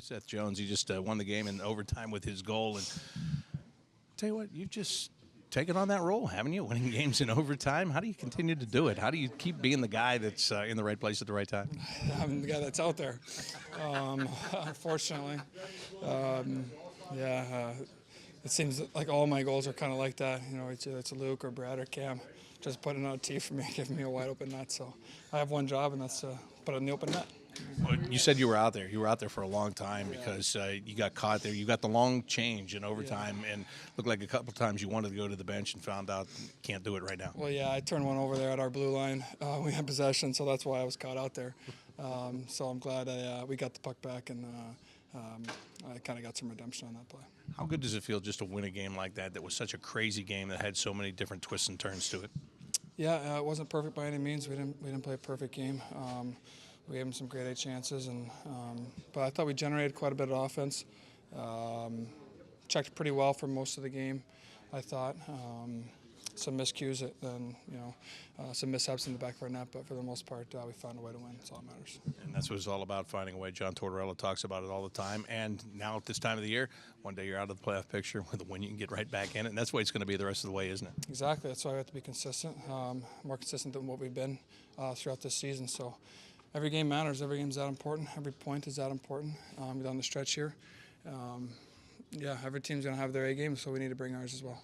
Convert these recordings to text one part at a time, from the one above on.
with Seth Jones. He just won the game in overtime with his goal. And tell you what, you've just taken on that role, haven't you? Winning games in overtime. How do you continue to do it? How do you keep being the guy that's in the right place at the right time? I'm the guy that's out there, unfortunately. It seems like all my goals are kind of like that. You know, it's Luke or Brad or Cam just putting out a tee for me, giving me a wide open net. So I have one job, and that's to put it in the open net. Well, you said you were out there. You were out there for a long time because you got caught there. You got the long change in overtime, and looked like a couple times you wanted to go to the bench and found out you can't do it right now. Well, yeah, I turned one over there at our blue line. We had possession, so that's why I was caught out there. So I'm glad we got the puck back, and I kind of got some redemption on that play. How good does it feel just to win a game like that was such a crazy game that had so many different twists and turns to it? Yeah, it wasn't perfect by any means. We didn't play a perfect game. We gave them some great A chances, but I thought we generated quite a bit of offense. Checked pretty well for most of the game, I thought. Some miscues, and some mishaps in the back of our net, but for the most part, we found a way to win. That's all that matters. And that's what it's all about, finding a way. John Tortorella talks about it all the time. And now at this time of the year, one day you're out of the playoff picture. With a win, you can get right back in it. And that's the way it's going to be the rest of the way, isn't it? Exactly. That's why we have to be consistent, more consistent than what we've been throughout this season. So every game matters. Every game's that important. Every point is that important down the stretch here. Every team's going to have their A game, so we need to bring ours as well.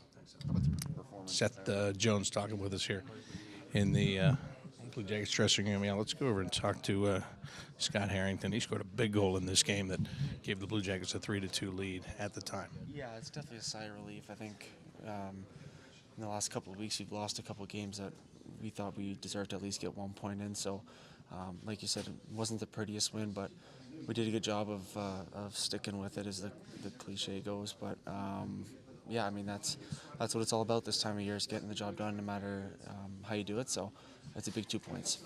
Seth Jones talking with us here in the Blue Jackets dressing room. Yeah, let's go over and talk to Scott Harrington. He scored a big goal in this game that gave the Blue Jackets a 3-2 lead at the time. Yeah, it's definitely a sigh of relief. I think in the last couple of weeks we've lost a couple of games that we thought we deserved to at least get 1 point in. So, like you said, it wasn't the prettiest win, but we did a good job of sticking with it, as the cliche goes. But yeah, I mean, that's what it's all about this time of year, is getting the job done no matter how you do it. So it's a big 2 points.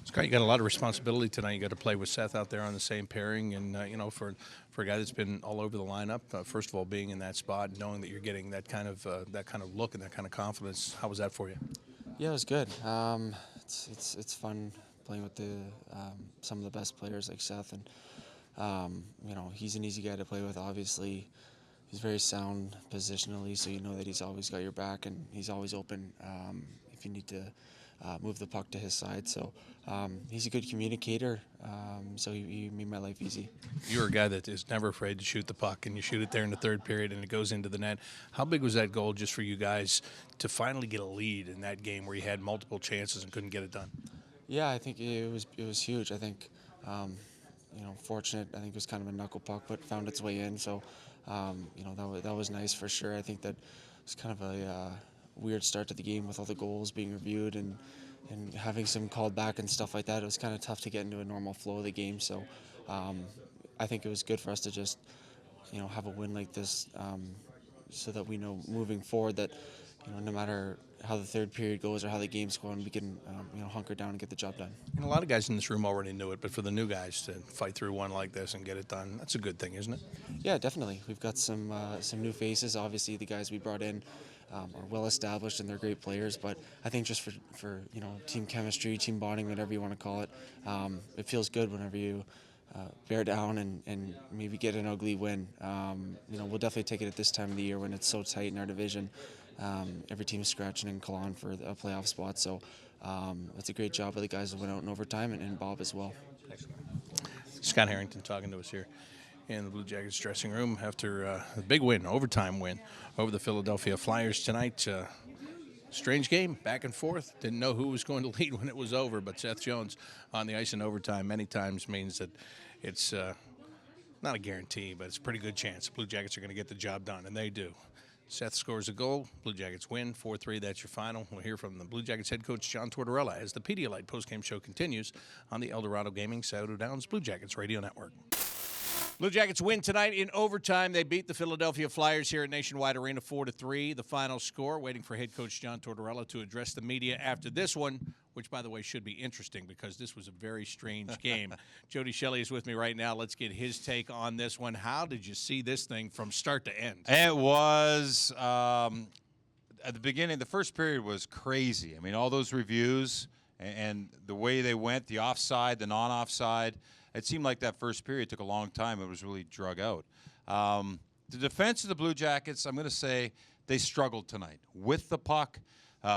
Scott, you got a lot of responsibility tonight. You got to play with Seth out there on the same pairing, and for a guy that's been all over the lineup, first of all, being in that spot, knowing that you're getting that kind of look and that kind of confidence, how was that for you? Yeah, it was good. It's fun playing with some of the best players like Seth, and he's an easy guy to play with. Obviously, he's very sound positionally, so you know that he's always got your back, and he's always open if you need to move the puck to his side. So he's a good communicator, so he made my life easy. You're a guy that is never afraid to shoot the puck, and you shoot it there in the third period, and it goes into the net. How big was that goal just for you guys to finally get a lead in that game where you had multiple chances and couldn't get it done? Yeah, I think it was huge. I think fortunate. I think it was kind of a knuckle puck, but found its way in. So that was nice for sure. I think that was kind of a weird start to the game with all the goals being reviewed and having some called back and stuff like that. It was kind of tough to get into a normal flow of the game. So I think it was good for us to just have a win like this, so that we know moving forward that no matter how the third period goes or how the game's going, we can hunker down and get the job done. And a lot of guys in this room already knew it, but for the new guys to fight through one like this and get it done, that's a good thing, isn't it? Yeah, definitely. We've got some new faces. Obviously, the guys we brought in are well established and they're great players. But I think just for team chemistry, team bonding, whatever you want to call it, it feels good whenever you bear down and maybe get an ugly win. We'll definitely take it at this time of the year when it's so tight in our division. Every team is scratching and clawing for a playoff spot. So it's a great job of the guys that went out in overtime, and Bob as well. Scott Harrington talking to us here in the Blue Jackets dressing room after a big win, overtime win over the Philadelphia Flyers tonight. Strange game, back and forth. Didn't know who was going to lead when it was over, but Seth Jones on the ice in overtime many times means that it's not a guarantee, but it's a pretty good chance. The Blue Jackets are going to get the job done, and they do. Seth scores a goal. Blue Jackets win 4-3. That's your final. We'll hear from the Blue Jackets head coach John Tortorella as the Pedialyte postgame show continues on the Eldorado Gaming Saddle Downs Blue Jackets Radio Network. Blue Jackets win tonight in overtime. They beat the Philadelphia Flyers here at Nationwide Arena 4-3. The final score. Waiting for head coach John Tortorella to address the media after this one, which, by the way, should be interesting because this was a very strange game. Jody Shell is with me right now. Let's get his take on this one. How did you see this thing from start to end? It was, at the beginning, the first period was crazy. I mean, all those reviews and the way they went, the offside, the non-offside. It seemed like that first period took a long time. It was really drug out. The defense of the Blue Jackets, I'm going to say they struggled tonight with the puck,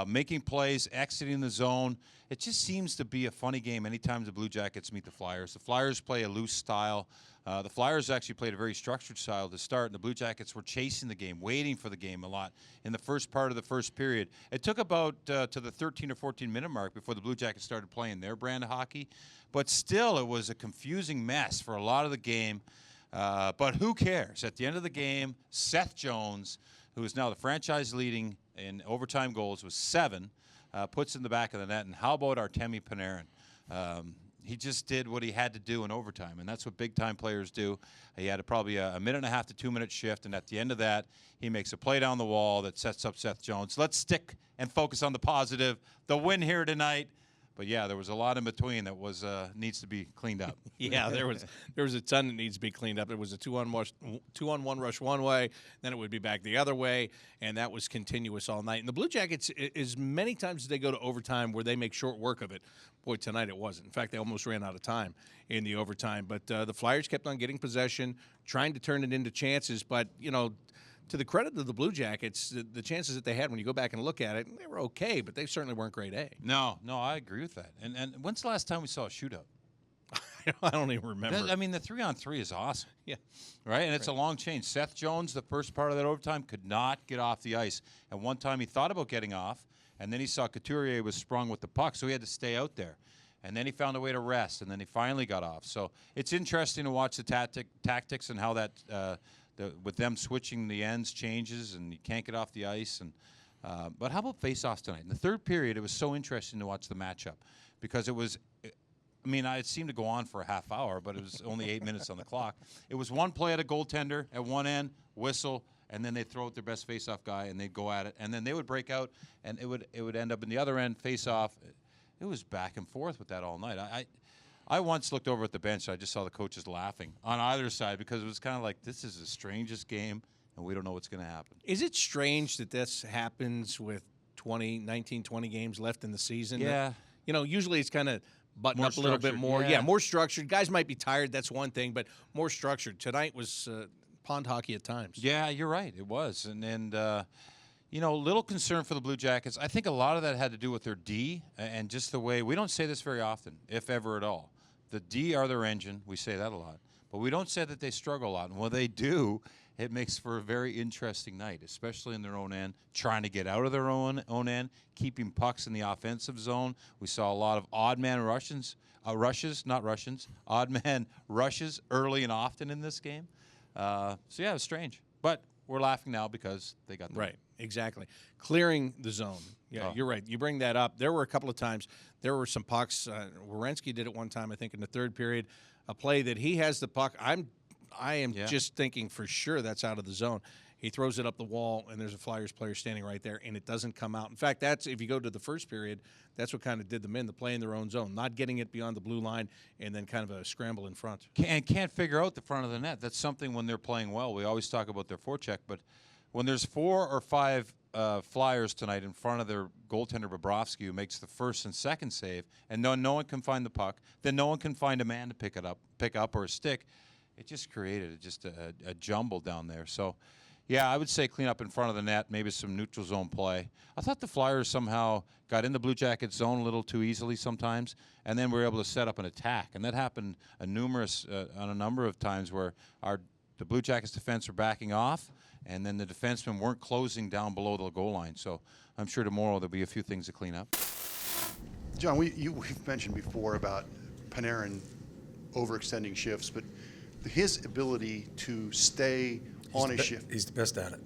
making plays, exiting the zone. It just seems to be a funny game anytime the Blue Jackets meet the Flyers. The Flyers play a loose style. The Flyers actually played a very structured style to start, and the Blue Jackets were chasing the game, waiting for the game a lot in the first part of the first period. It took about to the 13 or 14-minute mark before the Blue Jackets started playing their brand of hockey. But still, it was a confusing mess for a lot of the game. But who cares? At the end of the game, Seth Jones, who is now the franchise leading in overtime goals with 7, puts in the back of the net. And how about Artemi Panarin? He just did what he had to do in overtime, and that's what big-time players do. He had probably a minute and a half to 2-minute shift, and at the end of that, he makes a play down the wall that sets up Seth Jones. Let's stick and focus on the positive, the win here tonight. But yeah, there was a lot in between that was needs to be cleaned up. Yeah, there was a ton that needs to be cleaned up. It was a 2-on-1 rush one way, then it would be back the other way, and that was continuous all night. And the Blue Jackets, as many times as they go to overtime where they make short work of it, boy, tonight it wasn't. In fact, they almost ran out of time in the overtime. But the Flyers kept on getting possession, trying to turn it into chances. But, you know, to the credit of the Blue Jackets, the chances that they had when you go back and look at it, they were okay, but they certainly weren't grade A. No, I agree with that. And when's the last time we saw a shootout? I don't even remember. I mean, the 3-on-3 is awesome. Yeah. Right? And it's a long change. Seth Jones, the first part of that overtime, could not get off the ice. And one time he thought about getting off, and then he saw Couturier was sprung with the puck, so he had to stay out there. And then he found a way to rest, and then he finally got off. So it's interesting to watch the tactics and how that with them switching the ends changes, and you can't get off the ice. And but how about face-offs tonight? In the third period, it was so interesting to watch the matchup because it was – I mean, it seemed to go on for a half hour, but it was only 8 minutes on the clock. It was one play at a goaltender at one end, whistle, and then they'd throw out their best face-off guy, and they'd go at it. And then they would break out, and it would end up in the other end, face-off. It was back and forth with that all night. I once looked over at the bench, and I just saw the coaches laughing on either side because it was kind of like, this is the strangest game, and we don't know what's going to happen. Is it strange that this happens with 19, 20 games left in the season? Yeah. You know, usually it's kind of button More up a little bit structured, more. yeah. Yeah, more structured. Guys might be tired, that's one thing, but more structured. Tonight was pond hockey at times. Yeah, you're right. It was. And you know, little concern for the Blue Jackets. I think a lot of that had to do with their D and just the way – we don't say this very often, if ever at all. The D are their engine. We say that a lot. But we don't say that they struggle a lot. And when they do, it makes for a very interesting night, especially in their own end, trying to get out of their own end, keeping pucks in the offensive zone. We saw a lot of odd man rushes early and often in this game. So, yeah, it was strange. But we're laughing now because they got the Right, exactly. Clearing the zone. Yeah, You're right. You bring that up. There were a couple of times, there were some pucks. Werenski did it one time, I think, in the third period, a play that he has the puck. I am just thinking for sure that's out of the zone. He throws it up the wall, and there's a Flyers player standing right there, and it doesn't come out. In fact, that's if you go to the first period, that's what kind of did them in, the play in their own zone, not getting it beyond the blue line, and then kind of a scramble in front. Can't figure out the front of the net. That's something when they're playing well. We always talk about their forecheck, but when there's 4 or 5 Flyers tonight in front of their goaltender Bobrovsky, who makes the first and second save, and no one can find the puck, then no one can find a man to pick up or a stick. It just created just a jumble down there. So, yeah, I would say clean up in front of the net, maybe some neutral zone play. I thought the Flyers somehow got in the Blue Jackets zone a little too easily sometimes, and then were able to set up an attack. And that happened on a number of times where the Blue Jackets defense were backing off, and then the defensemen weren't closing down below the goal line. So I'm sure tomorrow there'll be a few things to clean up. John, we've mentioned before about Panarin overextending shifts, but his ability to stay on a shift. He's the best at it.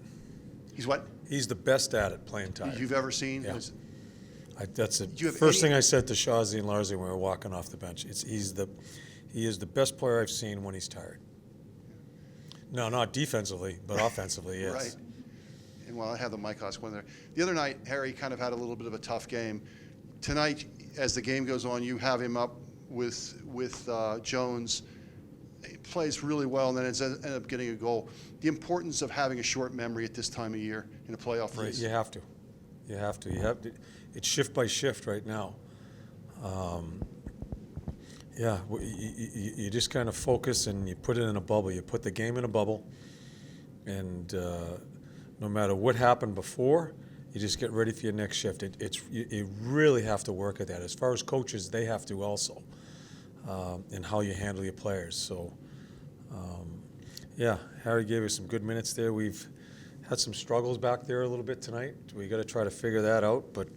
He's what? He's the best at it, playing tired. You've ever seen? Yeah. That's the Do you have first any- thing I said to Shawzy and Larsley when we were walking off the bench. He is the best player I've seen when he's tired. No, not defensively, but offensively, yes. Right. And while I have the mic on there, the other night Harry kind of had a little bit of a tough game. Tonight, as the game goes on, you have him up with Jones. He plays really well, and then ends up getting a goal. The importance of having a short memory at this time of year in a playoff race. You have to. You have to. It's shift by shift right now. Yeah, you just kind of focus and you put it in a bubble. You put the game in a bubble, and no matter what happened before, you just get ready for your next shift. You really have to work at that. As far as coaches, they have to also, and how you handle your players. So, yeah, Harry gave us some good minutes there. We've had some struggles back there a little bit tonight. We got to try to figure that out, but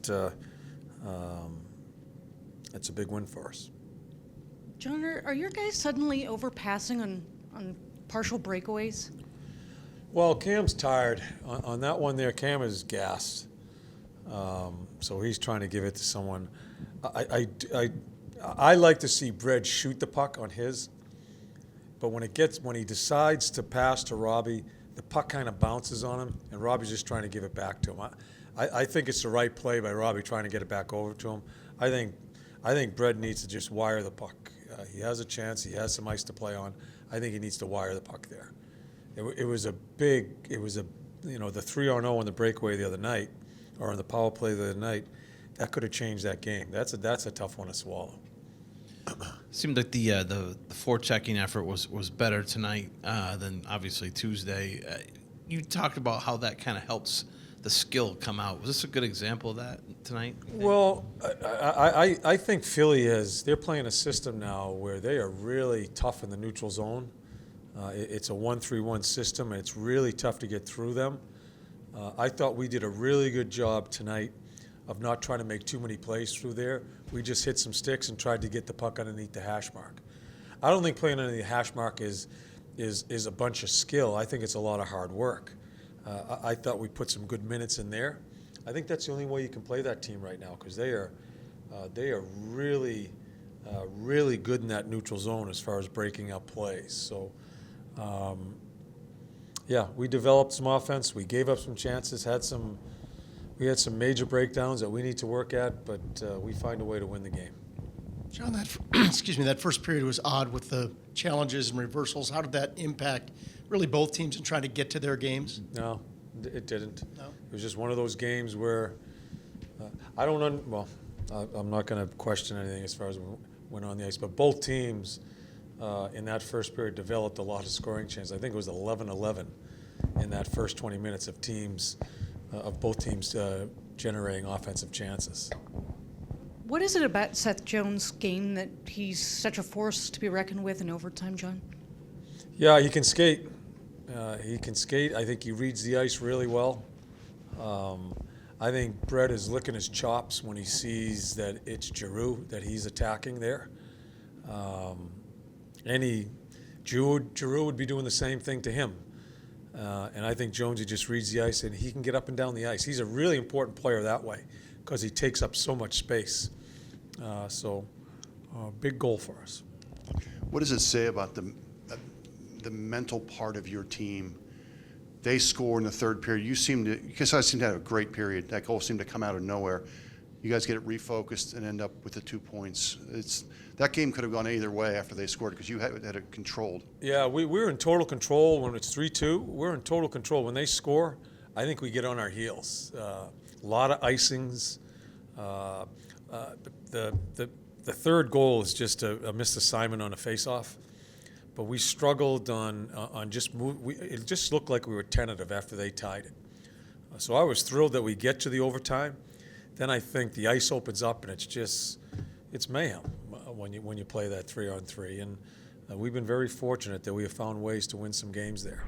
it's a big win for us. John, are your guys suddenly overpassing on partial breakaways? Well, Cam's tired. On that one there, Cam is gassed. So he's trying to give it to someone. I like to see Brad shoot the puck on his, but when he decides to pass to Robbie, the puck kind of bounces on him, and Robbie's just trying to give it back to him. I think it's the right play by Robbie trying to get it back over to him. I think Brad needs to just wire the puck. He has a chance. He has some ice to play on. I think he needs to wire the puck there. It was the 3-0 on the breakaway the other night, or on the power play the other night. That could have changed that game. That's a tough one to swallow. Seemed like the forechecking effort was better tonight than obviously Tuesday. You talked about how that kind of helps the skill come out. Was this a good example of that tonight? Well, I think Philly they're playing a system now where they are really tough in the neutral zone. It's a 1-3-1 system, and it's really tough to get through them. I thought we did a really good job tonight of not trying to make too many plays through there. We just hit some sticks and tried to get the puck underneath the hash mark. I don't think playing underneath the hash mark is a bunch of skill. I think it's a lot of hard work. I thought we put some good minutes in there. I think that's the only way you can play that team right now, because they are really good in that neutral zone as far as breaking up plays. So, yeah, we developed some offense. We gave up some chances. We had some major breakdowns that we need to work at, but we find a way to win the game. John, that first period was odd with the challenges and reversals. How did that impact really both teams in trying to get to their games? No, it didn't. No? It was just one of those games where I'm not going to question anything as far as we went on the ice, but both teams in that first period developed a lot of scoring chances. I think it was 11-11 in that first 20 minutes of both teams generating offensive chances. What is it about Seth Jones' game that he's such a force to be reckoned with in overtime, John? Yeah, he can skate. I think he reads the ice really well. I think Brett is licking his chops when he sees that it's Giroux that he's attacking there. Giroux would be doing the same thing to him. And I think Jonesy just reads the ice, and he can get up and down the ice. He's a really important player that way because he takes up so much space. Big goal for us. What does it say about the mental part of your team? They score in the third period. You seem to have a great period. That goal seemed to come out of nowhere. You guys get it refocused and end up with the 2 points. That game could have gone either way after they scored because you had it controlled. Yeah, we're in total control when it's 3-2. We're in total control. When they score, I think we get on our heels. A lot of icings. The third goal is just a missed assignment on a faceoff. But we struggled on just move. It just looked like we were tentative after they tied it. So I was thrilled that we get to the overtime. Then I think the ice opens up and it's mayhem when you play that 3-on-3. And we've been very fortunate that we have found ways to win some games there.